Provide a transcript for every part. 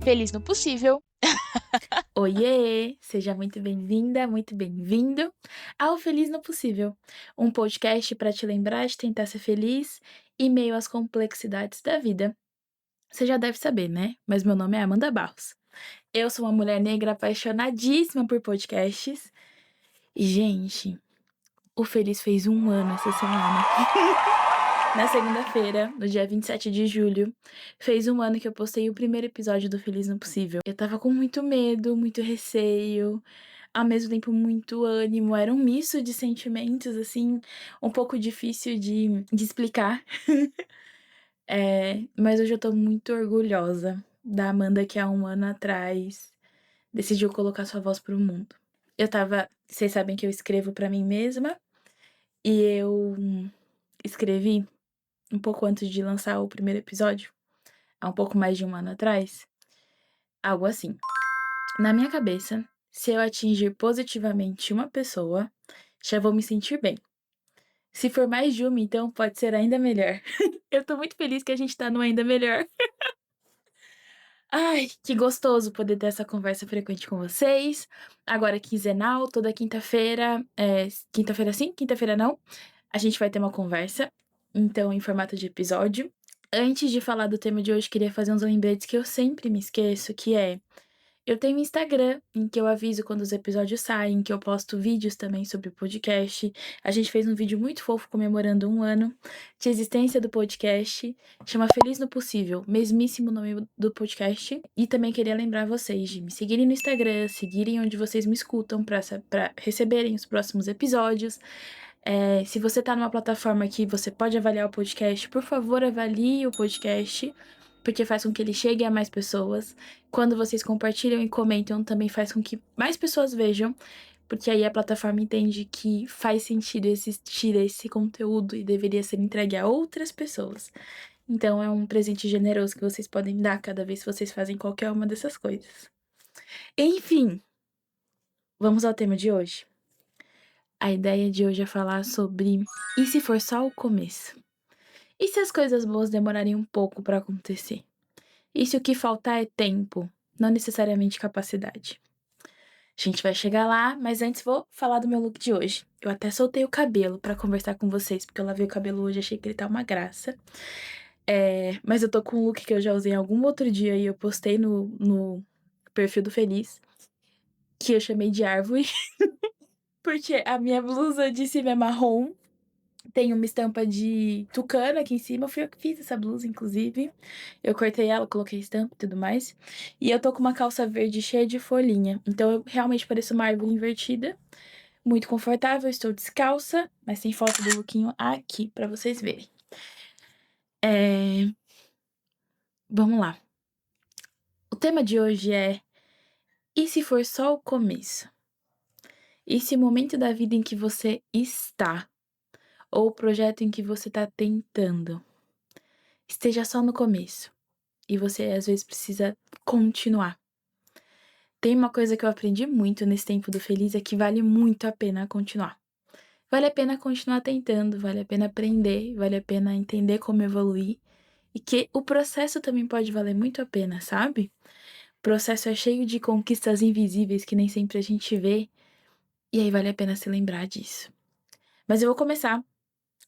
Feliz no possível. Oiê! Seja muito bem-vinda, muito bem-vindo ao Feliz no Possível, um podcast para te lembrar de tentar ser feliz em meio às complexidades da vida. Você já deve saber, né? Mas meu nome é Amanda Barros. Eu sou uma mulher negra apaixonadíssima por podcasts. E, gente, o Feliz fez 1 ano essa semana. Na segunda-feira, no dia 27 de julho, fez 1 ano que eu postei o primeiro episódio do Feliz no Possível. Eu tava com muito medo, muito receio, ao mesmo tempo muito ânimo. Era um misto de sentimentos, assim, um pouco difícil de explicar. Mas hoje eu tô muito orgulhosa da Amanda que há 1 ano atrás decidiu colocar sua voz pro mundo. Vocês sabem que eu escrevo pra mim mesma, e eu escrevi um pouco antes de lançar o primeiro episódio, há um pouco mais de 1 ano atrás, algo assim: "Na minha cabeça, se eu atingir positivamente uma pessoa, já vou me sentir bem. Se for mais de uma, então pode ser ainda melhor." Eu tô muito feliz que a gente tá no ainda melhor. Ai, que gostoso poder ter essa conversa frequente com vocês. Agora quinzenal, toda quinta-feira, quinta-feira sim, quinta-feira não, a gente vai ter uma conversa, então em formato de episódio. Antes de falar do tema de hoje, queria fazer uns lembretes que eu sempre me esqueço, que é: eu tenho um Instagram em que eu aviso quando os episódios saem, que eu posto vídeos também sobre o podcast. A gente fez um vídeo muito fofo comemorando 1 ano de existência do podcast. Chama Feliz no Possível, mesmíssimo nome do podcast. E também queria lembrar vocês de me seguirem no Instagram, seguirem onde vocês me escutam pra receberem os próximos episódios. Se você tá numa plataforma que você pode avaliar o podcast, por favor, avalie o podcast, porque faz com que ele chegue a mais pessoas. Quando vocês compartilham e comentam, também faz com que mais pessoas vejam, porque aí a plataforma entende que faz sentido existir esse conteúdo e deveria ser entregue a outras pessoas. Então é um presente generoso que vocês podem dar cada vez que vocês fazem qualquer uma dessas coisas. Enfim, vamos ao tema de hoje. A ideia de hoje é falar sobre: e se for só o começo? E se as coisas boas demorarem um pouco para acontecer? E se o que faltar é tempo, não necessariamente capacidade? A gente vai chegar lá, mas antes vou falar do meu look de hoje. Eu até soltei o cabelo pra conversar com vocês, porque eu lavei o cabelo hoje, achei que ele tá uma graça. Mas eu tô com um look que eu já usei em algum outro dia e eu postei no perfil do Feliz, que eu chamei de árvore, porque a minha blusa de cima é marrom, tem uma estampa de tucano aqui em cima, fui eu que fiz essa blusa, inclusive. Eu cortei ela, coloquei estampa e tudo mais. E eu tô com uma calça verde cheia de folhinha, então eu realmente pareço uma árvore invertida. Muito confortável, estou descalça, mas tem foto do lookinho aqui pra vocês verem. Vamos lá. O tema de hoje é: e se for só o começo? E se o momento da vida em que você está, ou o projeto em que você tá tentando, esteja só no começo e você às vezes precisa continuar? Tem uma coisa que eu aprendi muito nesse tempo do Feliz, é que vale muito a pena continuar. Vale a pena continuar tentando, vale a pena aprender, vale a pena entender como evoluir, e que o processo também pode valer muito a pena, sabe? O processo é cheio de conquistas invisíveis que nem sempre a gente vê, e aí vale a pena se lembrar disso. Mas eu vou começar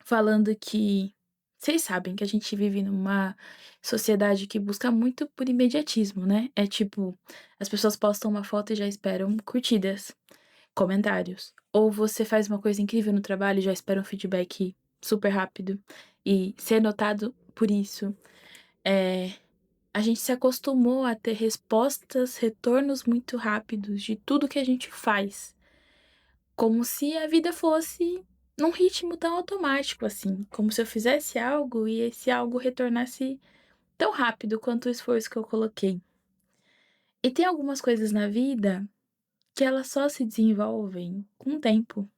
falando que vocês sabem que a gente vive numa sociedade que busca muito por imediatismo, né? É tipo, as pessoas postam uma foto e já esperam curtidas, comentários. Ou você faz uma coisa incrível no trabalho e já espera um feedback super rápido e ser notado por isso. A gente se acostumou a ter respostas, retornos muito rápidos de tudo que a gente faz, como se a vida fosse num ritmo tão automático assim, como se eu fizesse algo e esse algo retornasse tão rápido quanto o esforço que eu coloquei. E tem algumas coisas na vida que elas só se desenvolvem com o tempo,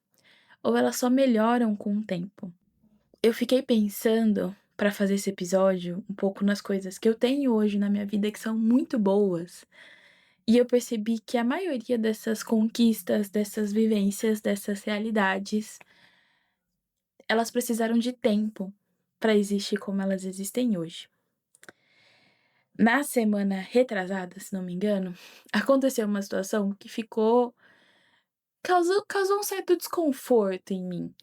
ou elas só melhoram com o tempo. Eu fiquei pensando, pra fazer esse episódio, um pouco nas coisas que eu tenho hoje na minha vida que são muito boas, e eu percebi que a maioria dessas conquistas, dessas vivências, dessas realidades, elas precisaram de tempo pra existir como elas existem hoje. Na semana retrasada, se não me engano, aconteceu uma situação que causou um certo desconforto em mim.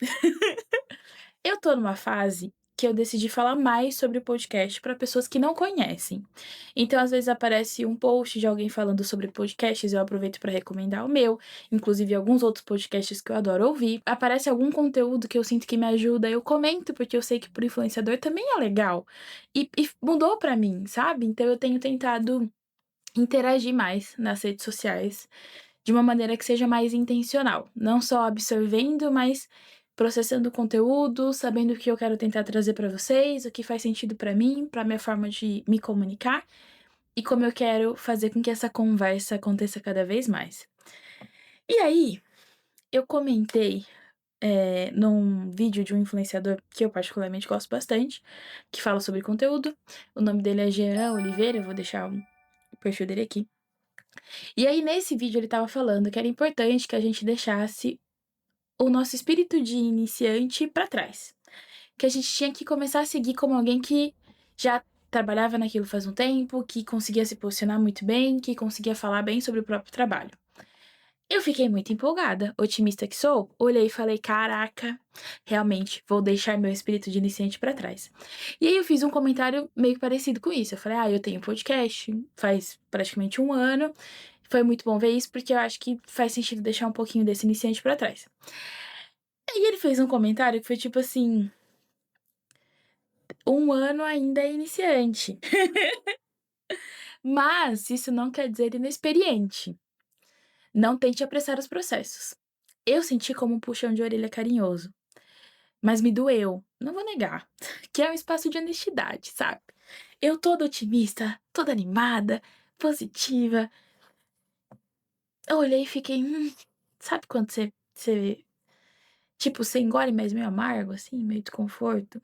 Eu tô numa fase que eu decidi falar mais sobre o podcast para pessoas que não conhecem. Então, às vezes aparece um post de alguém falando sobre podcasts, eu aproveito para recomendar o meu, inclusive alguns outros podcasts que eu adoro ouvir. Aparece algum conteúdo que eu sinto que me ajuda, eu comento, porque eu sei que pro influenciador também é legal. E mudou pra mim, sabe? Então eu tenho tentado interagir mais nas redes sociais de uma maneira que seja mais intencional, não só absorvendo, mas processando o conteúdo, sabendo o que eu quero tentar trazer para vocês, o que faz sentido para mim, para minha forma de me comunicar e como eu quero fazer com que essa conversa aconteça cada vez mais. E aí, eu comentei, num vídeo de um influenciador que eu particularmente gosto bastante, que fala sobre conteúdo. O nome dele é Jean Oliveira, eu vou deixar o perfil dele aqui. E aí, nesse vídeo, ele estava falando que era importante que a gente deixasse o nosso espírito de iniciante para trás. Que a gente tinha que começar a seguir como alguém que já trabalhava naquilo faz um tempo, que conseguia se posicionar muito bem, que conseguia falar bem sobre o próprio trabalho. Eu fiquei muito empolgada, otimista que sou, olhei e falei: caraca, realmente vou deixar meu espírito de iniciante para trás. E aí eu fiz um comentário meio parecido com isso. Eu falei: eu tenho podcast, faz praticamente um ano. Foi muito bom ver isso, porque eu acho que faz sentido deixar um pouquinho desse iniciante para trás. Aí ele fez um comentário que foi tipo assim: um ano ainda é iniciante. Mas isso não quer dizer inexperiente. Não tente apressar os processos. Eu senti como um puxão de orelha carinhoso, mas me doeu, não vou negar, que é um espaço de honestidade, sabe? Eu toda otimista, toda animada, positiva. Eu olhei e fiquei, sabe quando tipo, você engole, mas meio amargo, assim, meio desconforto?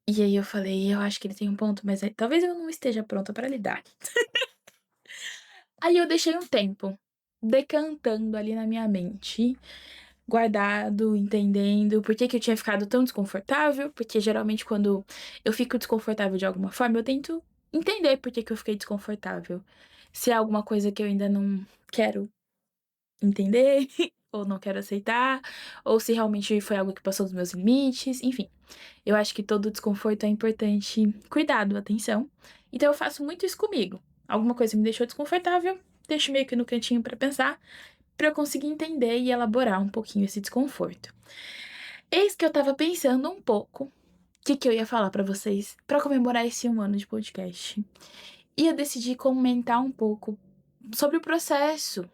E aí eu falei: "Eu acho que ele tem um ponto, mas talvez eu não esteja pronta pra lidar". Aí eu deixei um tempo, decantando ali na minha mente, guardado, entendendo por que que eu tinha ficado tão desconfortável, porque geralmente quando eu fico desconfortável de alguma forma, eu tento entender por que que eu fiquei desconfortável. Se é alguma coisa que eu ainda não quero entender, ou não quero aceitar, ou se realmente foi algo que passou dos meus limites, enfim. Eu acho que todo desconforto é importante cuidado, atenção. Então eu faço muito isso comigo. Alguma coisa me deixou desconfortável, deixo meio que no cantinho pra pensar, pra eu conseguir entender e elaborar um pouquinho esse desconforto. Eis que eu estava pensando um pouco o que eu ia falar pra vocês pra comemorar esse um ano de podcast. E eu decidi comentar um pouco sobre o processo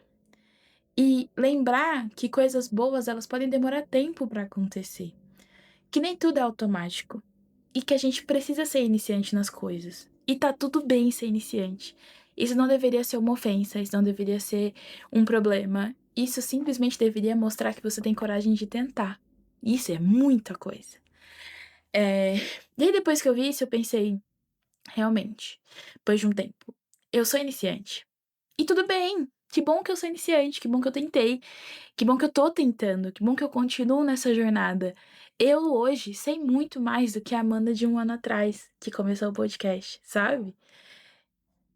e lembrar que coisas boas, elas podem demorar tempo pra acontecer, que nem tudo é automático e que a gente precisa ser iniciante nas coisas. E tá tudo bem ser iniciante. Isso não deveria ser uma ofensa, isso não deveria ser um problema. Isso simplesmente deveria mostrar que você tem coragem de tentar. Isso é muita coisa. Eh, e aí depois que eu vi isso, eu pensei: realmente, depois de um tempo, eu sou iniciante. E tudo bem, que bom que eu sou iniciante, que bom que eu tentei, que bom que eu tô tentando, que bom que eu continuo nessa jornada. Eu hoje sei muito mais do que a Amanda de um ano atrás, que começou o podcast, sabe?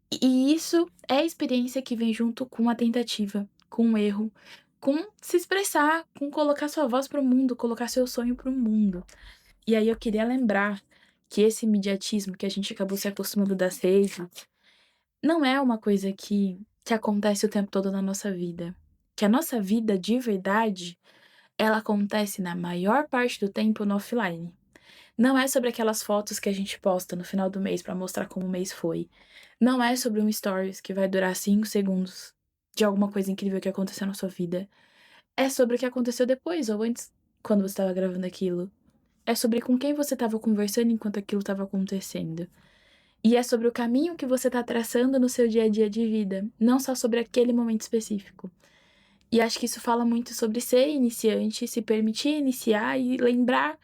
E isso é a experiência que vem junto com a tentativa, com o erro, com se expressar, com colocar sua voz para o mundo, colocar seu sonho para o mundo. E aí eu queria lembrar que esse imediatismo que a gente acabou se acostumando das redes, não é uma coisa que acontece o tempo todo na nossa vida. Que a nossa vida de verdade, ela acontece na maior parte do tempo no offline. Não é sobre aquelas fotos que a gente posta no final do mês pra mostrar como o mês foi. Não é sobre um stories que vai durar 5 segundos de alguma coisa incrível que aconteceu na sua vida. É sobre o que aconteceu depois ou antes, quando você estava gravando aquilo. É sobre com quem você estava conversando enquanto aquilo estava acontecendo. E é sobre o caminho que você está traçando no seu dia a dia de vida, não só sobre aquele momento específico. E acho que isso fala muito sobre ser iniciante, se permitir iniciar e lembrar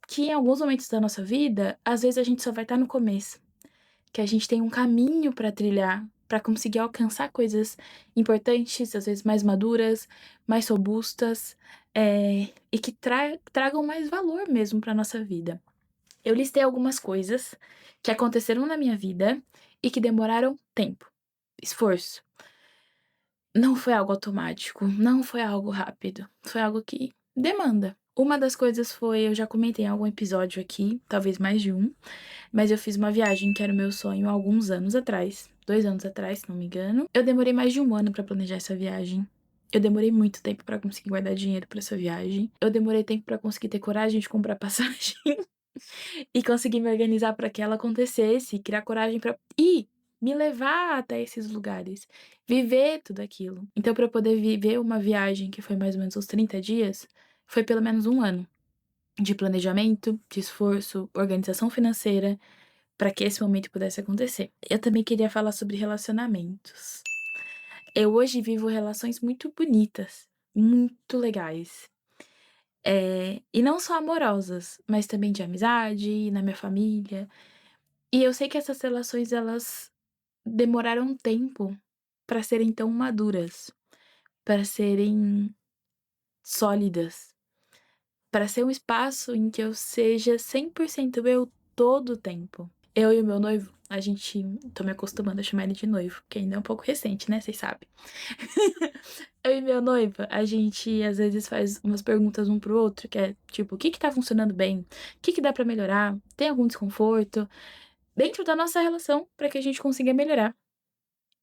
que em alguns momentos da nossa vida, às vezes a gente só vai estar no começo, que a gente tem um caminho para trilhar, para conseguir alcançar coisas importantes, às vezes mais maduras, mais robustas, e que tragam mais valor mesmo para nossa vida. Eu listei algumas coisas que aconteceram na minha vida e que demoraram tempo, esforço. Não foi algo automático, não foi algo rápido, foi algo que demanda. Uma das coisas foi, eu já comentei em algum episódio aqui, talvez mais de um, mas eu fiz uma viagem que era o meu sonho há alguns anos atrás, 2 anos atrás, se não me engano. Eu demorei mais de um ano pra planejar essa viagem. Eu demorei muito tempo pra conseguir guardar dinheiro pra essa viagem. Eu demorei tempo pra conseguir ter coragem de comprar passagem e conseguir me organizar pra que ela acontecesse, criar coragem pra ir, me levar até esses lugares, viver tudo aquilo. Então, pra eu poder viver uma viagem que foi mais ou menos uns 30 dias, foi pelo menos um ano de planejamento, de esforço, organização financeira, pra que esse momento pudesse acontecer. Eu também queria falar sobre relacionamentos. Eu hoje vivo relações muito bonitas, muito legais. E não só amorosas, mas também de amizade, na minha família. E eu sei que essas relações, elas demoraram um tempo pra serem tão maduras, pra serem sólidas, pra ser um espaço em que eu seja 100% eu todo o tempo. Eu e o meu noivo, a gente tô me acostumando a chamar ele de noivo, que ainda é um pouco recente, né, vocês sabem. Eu e meu noivo, a gente às vezes faz umas perguntas um para o outro, que é tipo: "O que que tá funcionando bem? O que que dá pra melhorar? Tem algum desconforto?", dentro da nossa relação, pra que a gente consiga melhorar.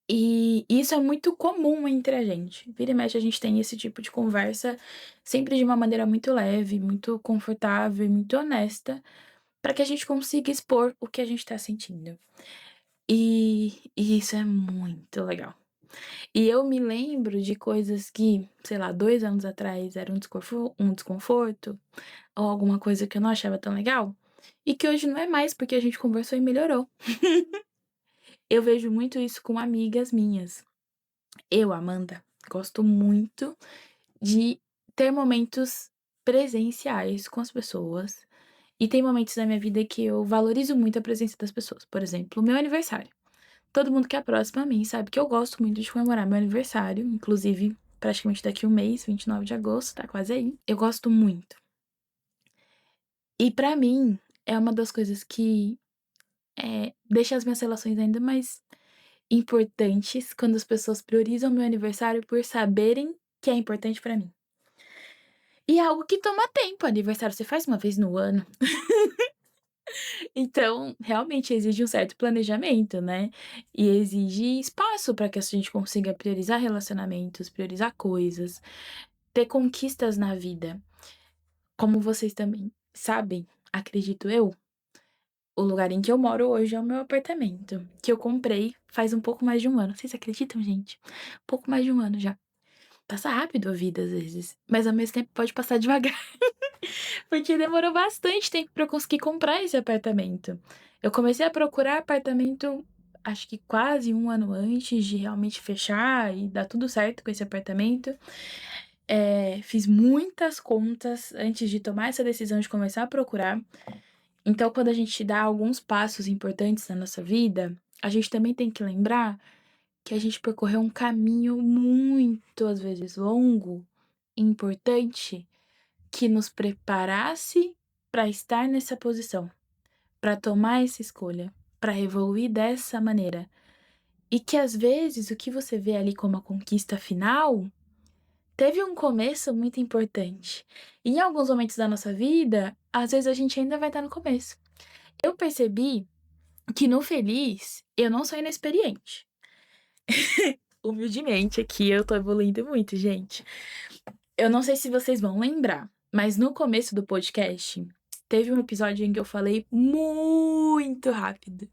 E isso é muito comum entre a gente. Vira e mexe a gente tem esse tipo de conversa, sempre de uma maneira muito leve, muito confortável e muito honesta, pra que a gente consiga expor o que a gente tá sentindo. E isso é muito legal. E eu me lembro de coisas que, sei lá, 2 anos atrás era um desconforto, ou alguma coisa que eu não achava tão legal, e que hoje não é mais, porque a gente conversou e melhorou. Eu vejo muito isso com amigas minhas. Eu, Amanda, gosto muito de ter momentos presenciais com as pessoas, e tem momentos da minha vida que eu valorizo muito a presença das pessoas. Por exemplo, o meu aniversário. Todo mundo que é próximo a mim sabe que eu gosto muito de comemorar meu aniversário, inclusive praticamente daqui um mês, 29 de agosto, tá quase aí. Eu gosto muito. E pra mim, é uma das coisas que, deixa as minhas relações ainda mais importantes quando as pessoas priorizam meu aniversário por saberem que é importante pra mim. E é algo que toma tempo, aniversário você faz uma vez no ano. Então, realmente exige um certo planejamento, né, e exige espaço para que a gente consiga priorizar relacionamentos, priorizar coisas, ter conquistas na vida. Como vocês também sabem, acredito eu, o lugar em que eu moro hoje é o meu apartamento, que eu comprei faz um pouco mais de um ano. Vocês acreditam, gente? Pouco mais de um ano já. Passa rápido a vida às vezes, mas ao mesmo tempo pode passar devagar. Porque demorou bastante tempo pra eu conseguir comprar esse apartamento. Eu comecei a procurar apartamento, acho que quase um ano antes de realmente fechar e dar tudo certo com esse apartamento. Fiz muitas contas antes de tomar essa decisão de começar a procurar. Então, quando a gente dá alguns passos importantes na nossa vida, a gente também tem que lembrar que a gente percorreu um caminho muito, às vezes, longo e importante que nos preparasse para estar nessa posição, para tomar essa escolha, para evoluir dessa maneira. E que às vezes o que você vê ali como a conquista final teve um começo muito importante. E em alguns momentos da nossa vida, às vezes a gente ainda vai estar no começo. Eu percebi que no feliz eu não sou inexperiente. Humildemente aqui eu tô evoluindo muito, gente. Eu não sei se vocês vão lembrar, mas no começo do podcast, teve um episódio em que eu falei muito rápido.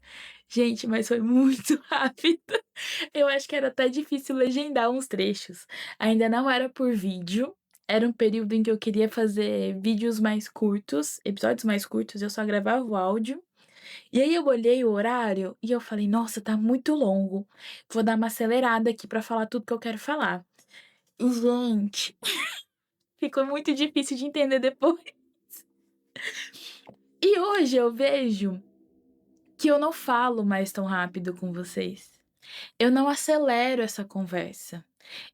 Gente, mas foi muito rápido. Eu acho que era até difícil legendar uns trechos. Ainda não era por vídeo. Era um período em que eu queria fazer vídeos mais curtos, episódios mais curtos, eu só gravava o áudio. E aí eu olhei o horário e eu falei: "Nossa, tá muito longo. Vou dar uma acelerada aqui pra falar tudo que eu quero falar". E, gente, ficou muito difícil de entender depois. E hoje eu vejo que eu não falo mais tão rápido com vocês. Eu não acelero essa conversa.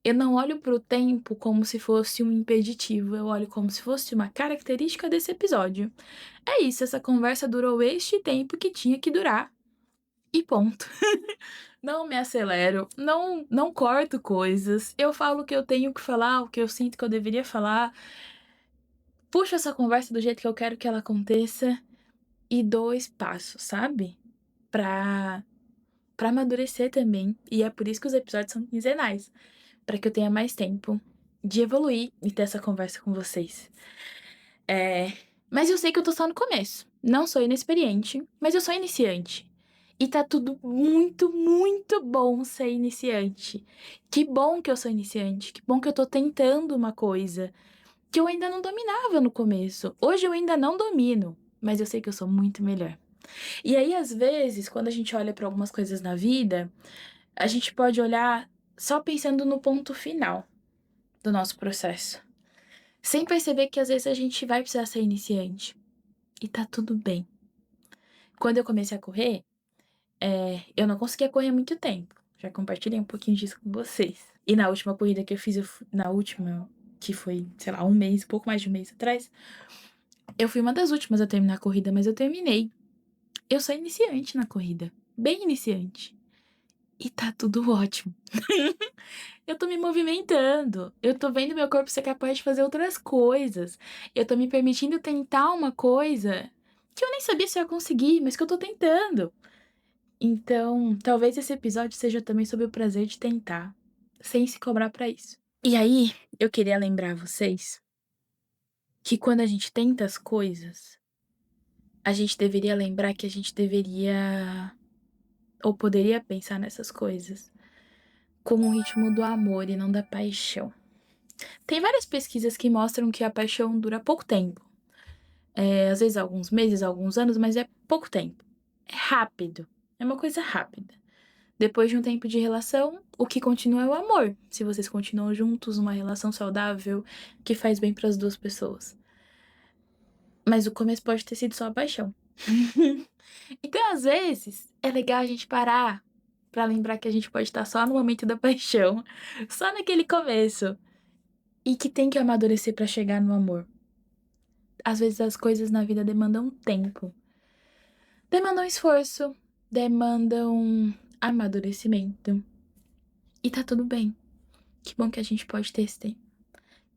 Eu não olho para o tempo como se fosse um impeditivo, eu olho como se fosse uma característica desse episódio. É isso, essa conversa durou este tempo que tinha que durar e ponto. Não me acelero, não corto coisas, eu falo o que eu tenho que falar, o que eu sinto que eu deveria falar, puxo essa conversa do jeito que eu quero que ela aconteça e dou espaço, sabe? Pra Pra amadurecer também, e é por isso que os episódios são quinzenais, pra que eu tenha mais tempo de evoluir e ter essa conversa com vocês. É, mas eu sei que eu tô só no começo. Não sou inexperiente, mas eu sou iniciante. E tá tudo muito, muito bom ser iniciante. Que bom que eu sou iniciante, que bom que eu tô tentando uma coisa que eu ainda não dominava no começo. Hoje eu ainda não domino, mas eu sei que eu sou muito melhor. E aí, às vezes, quando a gente olha para algumas coisas na vida, a gente pode olhar só pensando no ponto final do nosso processo, sem perceber que às vezes a gente vai precisar ser iniciante. E tá tudo bem. Quando eu comecei a correr, eu não conseguia correr muito tempo. Já compartilhei um pouquinho disso com vocês. E na última corrida que eu fiz, na última, que foi, sei lá, um mês, pouco mais de um mês atrás, eu fui uma das últimas a terminar a corrida, mas eu terminei. Eu sou iniciante na corrida, bem iniciante. E tá tudo ótimo. Eu tô me movimentando, eu tô vendo meu corpo ser capaz de fazer outras coisas. Eu tô me permitindo tentar uma coisa que eu nem sabia se eu ia conseguir, mas que eu tô tentando. Então, talvez esse episódio seja também sobre o prazer de tentar, sem se cobrar pra isso. E aí, eu queria lembrar vocês que quando a gente tenta as coisas, a gente deveria lembrar que a gente deveria ou poderia pensar nessas coisas como um ritmo do amor e não da paixão. Tem várias pesquisas que mostram que a paixão dura pouco tempo. Às vezes alguns meses, alguns anos, mas é pouco tempo. É rápido. É uma coisa rápida. Depois de um tempo de relação, o que continua é o amor. Se vocês continuam juntos, uma relação saudável que faz bem para as duas pessoas. Mas o começo pode ter sido só a paixão. Então, às vezes, é legal a gente parar pra lembrar que a gente pode estar só no momento da paixão, só naquele começo, e que tem que amadurecer pra chegar no amor. Às vezes as coisas na vida demandam tempo, demandam esforço, demandam amadurecimento. E tá tudo bem. Que bom que a gente pode ter esse tempo.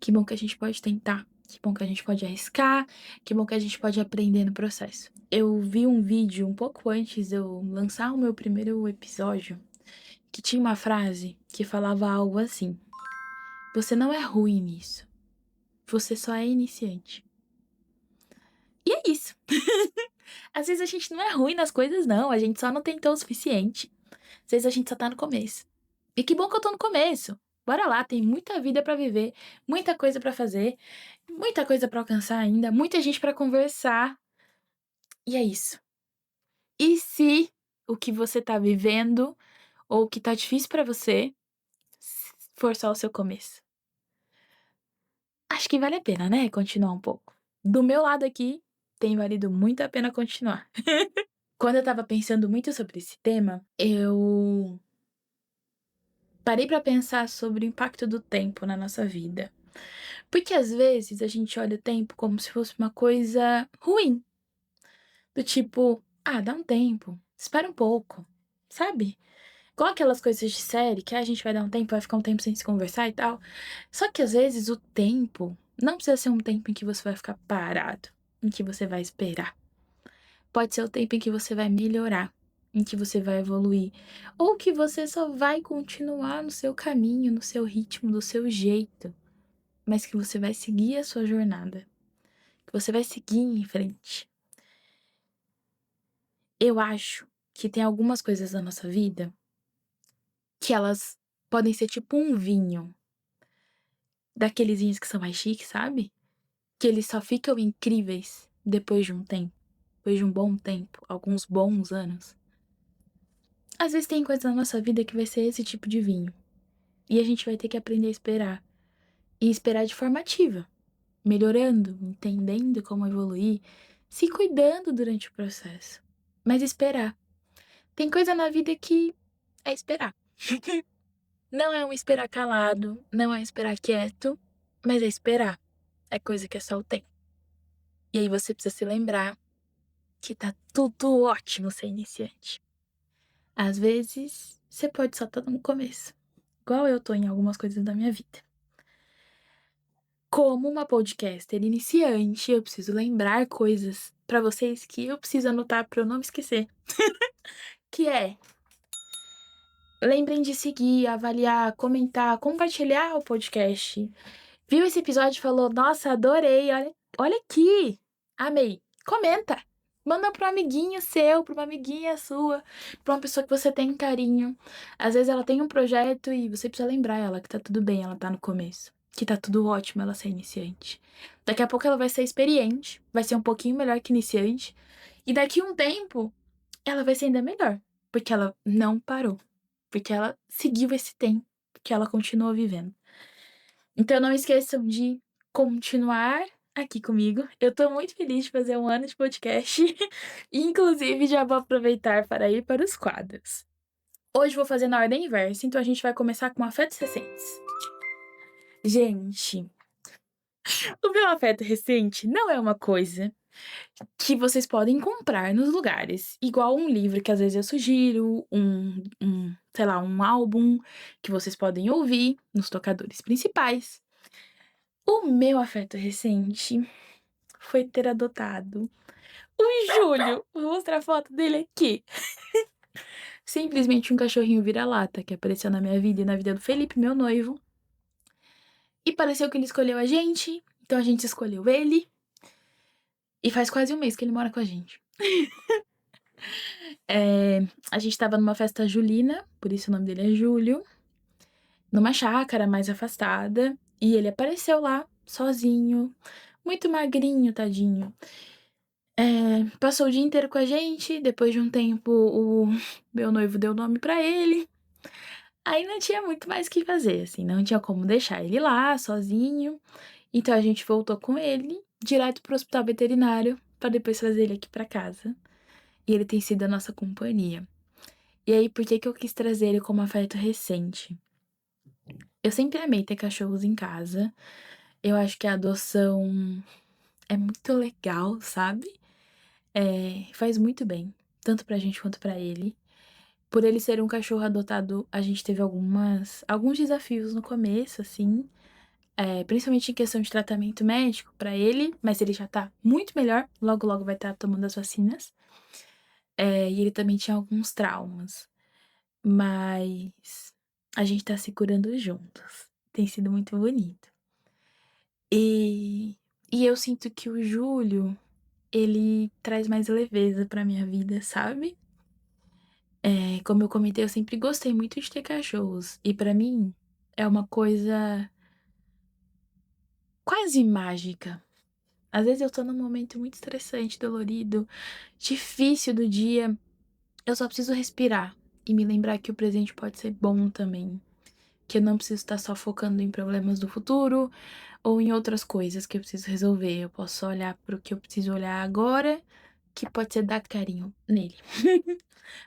Que bom que a gente pode tentar. Que bom que a gente pode arriscar. Que bom que a gente pode aprender no processo. Eu vi um vídeo um pouco antes de eu lançar o meu primeiro episódio que tinha uma frase que falava algo assim: você não é ruim nisso. Você só é iniciante. E é isso. Às vezes a gente não é ruim nas coisas, não. A gente só não tentou o suficiente. Às vezes a gente só tá no começo. E que bom que eu tô no começo. Bora lá, tem muita vida pra viver, muita coisa pra fazer, muita coisa pra alcançar ainda, muita gente pra conversar. E é isso. E se o que você tá vivendo ou o que tá difícil pra você for só o seu começo? Acho que vale a pena, né, continuar um pouco. Do meu lado aqui, tem valido muito a pena continuar. Quando eu estava pensando muito sobre esse tema, eu parei pra pensar sobre o impacto do tempo na nossa vida. Porque às vezes a gente olha o tempo como se fosse uma coisa ruim, do tipo, ah, dá um tempo, espera um pouco, sabe? Igual aquelas coisas de série que a gente vai dar um tempo, vai ficar um tempo sem se conversar e tal. Só que às vezes o tempo não precisa ser um tempo em que você vai ficar parado, em que você vai esperar. Pode ser o tempo em que você vai melhorar, em que você vai evoluir, ou que você só vai continuar no seu caminho, no seu ritmo, do seu jeito, mas que você vai seguir a sua jornada, que você vai seguir em frente. Eu acho que tem algumas coisas na nossa vida que elas podem ser tipo um vinho, daqueles vinhos que são mais chiques, sabe? Que eles só ficam incríveis depois de um tempo, depois de um bom tempo, alguns bons anos. Às vezes tem coisa na nossa vida que vai ser esse tipo de vinho. E a gente vai ter que aprender a esperar. E esperar de forma ativa, melhorando, entendendo como evoluir, se cuidando durante o processo. Mas esperar. Tem coisa na vida que é esperar. Não é um esperar calado, não é um esperar quieto, mas é esperar. É coisa que é só o tempo. E aí você precisa se lembrar que tá tudo ótimo ser iniciante. Às vezes, você pode só estar no começo, igual eu tô em algumas coisas da minha vida. Como uma podcaster iniciante, eu preciso lembrar coisas pra vocês que eu preciso anotar pra eu não me esquecer. Que é, lembrem de seguir, avaliar, comentar, compartilhar o podcast. Viu esse episódio e falou: Nossa, adorei, olha aqui, amei. Comenta. Manda para um amiguinho seu, para uma amiguinha sua, para uma pessoa que você tem carinho. Às vezes ela tem um projeto e você precisa lembrar ela que tá tudo bem, ela tá no começo. Que tá tudo ótimo ela ser iniciante. Daqui a pouco ela vai ser experiente, vai ser um pouquinho melhor que iniciante. E daqui a um tempo, ela vai ser ainda melhor. Porque ela não parou. Porque ela seguiu esse tempo. Porque ela continuou vivendo. Então não esqueçam de continuar aqui comigo. Eu tô muito feliz de fazer um ano de podcast. Inclusive, já vou aproveitar para ir para os quadros. Hoje vou fazer na ordem inversa, então a gente vai começar com afetos recentes. Gente, o meu afeto recente não é uma coisa que vocês podem comprar nos lugares. Igual um livro que às vezes eu sugiro, sei lá, um álbum que vocês podem ouvir nos tocadores principais. O meu afeto recente foi ter adotado o Júlio. Vou mostrar a foto dele aqui. Simplesmente um cachorrinho vira-lata que apareceu na minha vida e na vida do Felipe, meu noivo. E pareceu que ele escolheu a gente, então a gente escolheu ele. E faz quase um mês que ele mora com a gente. A gente tava numa festa julina, por isso o nome dele é Júlio, numa chácara mais afastada, e ele apareceu lá, sozinho, muito magrinho, tadinho. Passou o dia inteiro com a gente, depois de um tempo o meu noivo deu nome pra ele. Aí não tinha muito mais o que fazer, assim, não tinha como deixar ele lá, sozinho. Então a gente voltou com ele, direto pro hospital veterinário, pra depois trazer ele aqui pra casa. E ele tem sido a nossa companhia. E aí, por que que eu quis trazer ele como afeto recente? Eu sempre amei ter cachorros em casa. Eu acho que a adoção é muito legal, sabe? Faz muito bem, tanto pra gente quanto pra ele. Por ele ser um cachorro adotado, a gente teve alguns desafios no começo, assim, principalmente em questão de tratamento médico pra ele, mas ele já tá muito melhor, logo logo vai estar tomando as vacinas. E ele também tinha alguns traumas, mas a gente tá se curando juntos. Tem sido muito bonito. E, e eu sinto que o Júlio, ele traz mais leveza pra minha vida, sabe? Como eu comentei, eu sempre gostei muito de ter cachorros. E pra mim é uma coisa quase mágica. Às vezes eu tô num momento muito estressante, dolorido, difícil do dia. Eu só preciso respirar e me lembrar que o presente pode ser bom também. Que eu não preciso estar só focando em problemas do futuro ou em outras coisas que eu preciso resolver. Eu posso só olhar pro que eu preciso olhar agora, que pode ser dar carinho nele.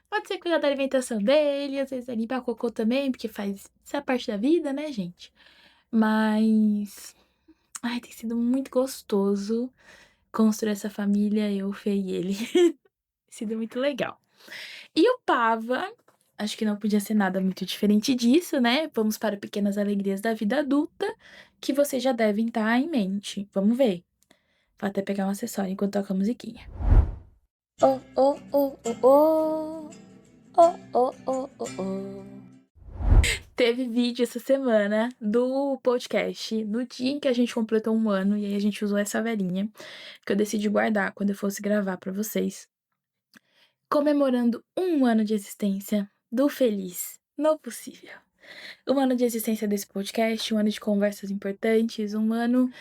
Pode ser cuidar da alimentação dele, às vezes é limpar cocô também, porque faz essa parte da vida, né, gente? Mas, ai, tem sido muito gostoso construir essa família, eu, Fê e ele. Tem sido muito legal. E o Pava, acho que não podia ser nada muito diferente disso, né? Vamos para pequenas alegrias da vida adulta, que vocês já devem estar em mente. Vamos ver. Vou até pegar um acessório enquanto toca a musiquinha. Oh, oh, oh, oh, oh. Oh, oh, oh, oh, oh. Teve vídeo essa semana do podcast, no dia em que a gente completou um ano, e aí a gente usou essa velhinha, que eu decidi guardar quando eu fosse gravar pra vocês. Comemorando um ano de existência do Feliz no Possível. Um ano de existência desse podcast, um ano de conversas importantes, um ano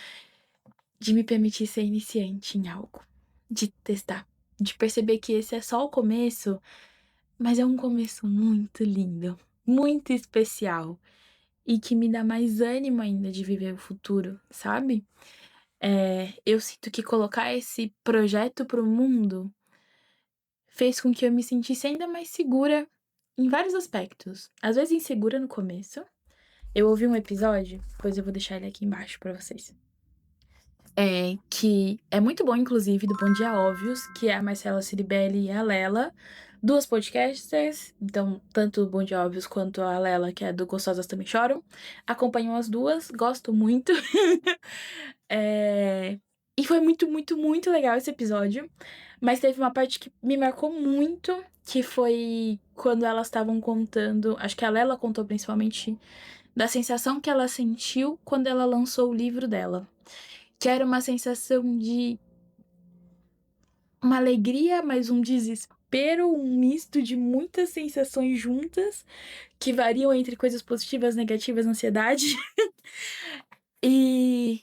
de me permitir ser iniciante em algo, de testar, de perceber que esse é só o começo, mas é um começo muito lindo, muito especial e que me dá mais ânimo ainda de viver o futuro, sabe? Eu sinto que colocar esse projeto pro mundo fez com que eu me sentisse ainda mais segura em vários aspectos. Às vezes insegura no começo, Eu ouvi um episódio, depois eu vou deixar ele aqui embaixo pra vocês. Que é muito bom, inclusive, do Bom Dia Óbvios, que é a Marcela Ciribelli e a Lela, duas podcasters, então tanto o Bom Dia Óbvios quanto a Lela, que é do Gostosas Também Choram. Acompanho as duas, gosto muito. E foi muito, muito, muito legal esse episódio. Mas teve uma parte que me marcou muito, que foi quando elas estavam contando, acho que a Lela contou principalmente, da sensação que ela sentiu quando ela lançou o livro dela. Que era uma sensação de uma alegria, mas um desespero, um misto de muitas sensações juntas, que variam entre coisas positivas, negativas, ansiedade. E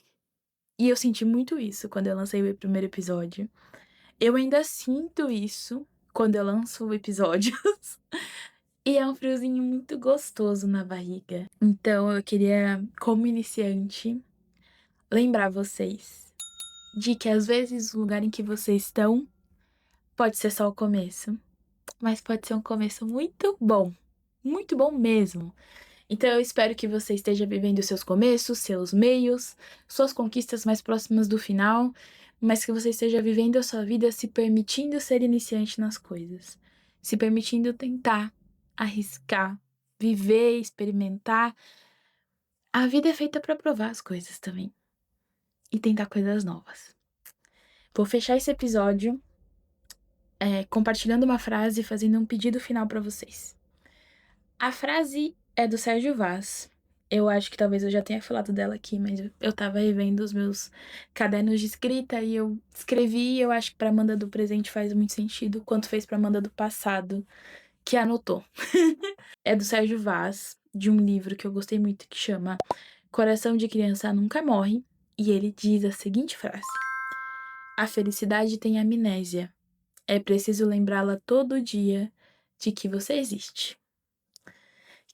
eu senti muito isso quando eu lancei o primeiro episódio. Eu ainda sinto isso quando eu lanço episódios. E é um friozinho muito gostoso na barriga. Então eu queria, como iniciante, lembrar vocês de que às vezes o lugar em que vocês estão pode ser só o começo, mas pode ser um começo muito bom mesmo. Então eu espero que você esteja vivendo seus começos, seus meios, suas conquistas mais próximas do final, mas que você esteja vivendo a sua vida se permitindo ser iniciante nas coisas, se permitindo tentar, arriscar, viver, experimentar. A vida é feita para provar as coisas também e tentar coisas novas. Vou fechar esse episódio compartilhando uma frase e fazendo um pedido final para vocês. A frase é do Sérgio Vaz. Eu acho que talvez eu já tenha falado dela aqui, mas eu tava revendo os meus cadernos de escrita e eu escrevi, e eu acho que pra Amanda do presente faz muito sentido, quanto fez pra Amanda do passado, que anotou. É do Sérgio Vaz, de um livro que eu gostei muito, que chama Coração de Criança Nunca Morre, e ele diz a seguinte frase: A felicidade tem amnésia. É preciso lembrá-la todo dia de que você existe.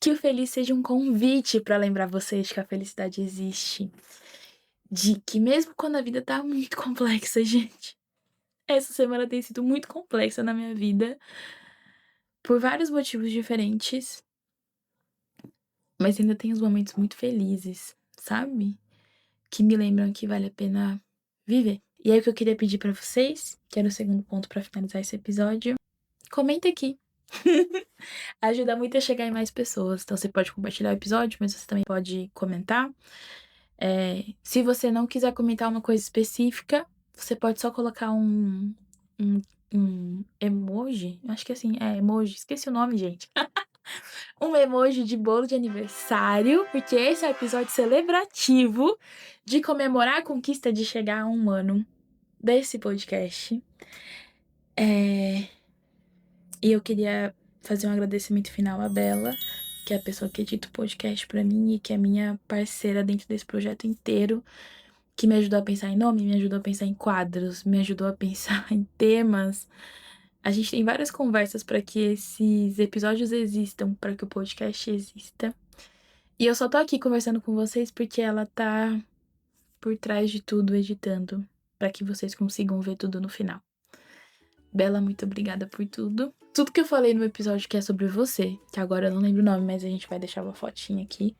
Que o feliz seja um convite para lembrar vocês que a felicidade existe. De que mesmo quando a vida tá muito complexa, gente. Essa semana tem sido muito complexa na minha vida. Por vários motivos diferentes. Mas ainda tem os momentos muito felizes, sabe? Que me lembram que vale a pena viver. E aí o que eu queria pedir pra vocês, que era o segundo ponto pra finalizar esse episódio, comenta aqui. Ajuda muito a chegar em mais pessoas. Então você pode compartilhar o episódio, mas você também pode comentar. Se você não quiser comentar uma coisa específica, você pode só colocar um, um emoji. Acho que assim, emoji. Esqueci o nome, gente. Um emoji de bolo de aniversário, porque esse é o episódio celebrativo de comemorar a conquista de chegar a 1 ano desse podcast. E eu queria fazer um agradecimento final à Bela, que é a pessoa que edita o podcast pra mim e que é minha parceira dentro desse projeto inteiro, que me ajudou a pensar em nome, me ajudou a pensar em quadros, me ajudou a pensar em temas. A gente tem várias conversas para que esses episódios existam, para que o podcast exista. E eu só tô aqui conversando com vocês porque ela tá por trás de tudo, editando, para que vocês consigam ver tudo no final. Bela, muito obrigada por tudo. Tudo que eu falei no episódio que é sobre você, que agora eu não lembro o nome, mas a gente vai deixar uma fotinha aqui,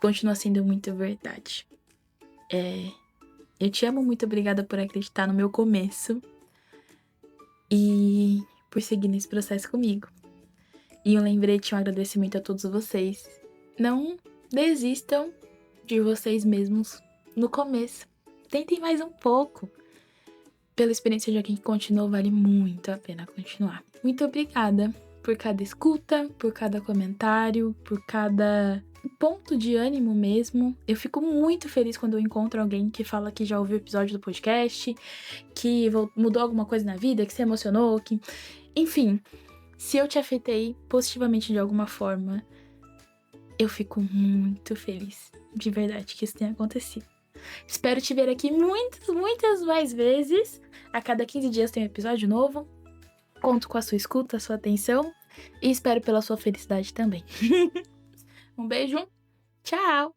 continua sendo muito verdade. Eu te amo, muito obrigada por acreditar no meu começo e por seguir nesse processo comigo. E um lembrete, um agradecimento a todos vocês. Não desistam de vocês mesmos no começo. Tentem mais um pouco. Pela experiência de alguém que continuou, vale muito a pena continuar. Muito obrigada por cada escuta, por cada comentário, por cada ponto de ânimo mesmo. Eu fico muito feliz quando eu encontro alguém que fala que já ouviu o episódio do podcast, que mudou alguma coisa na vida, que se emocionou, que... Enfim, se eu te afetei positivamente de alguma forma, eu fico muito feliz, de verdade, que isso tenha acontecido. Espero te ver aqui muitas mais vezes. A cada 15 dias tem um episódio novo. Conto com a sua escuta, a sua atenção e espero pela sua felicidade também. Um beijo, tchau!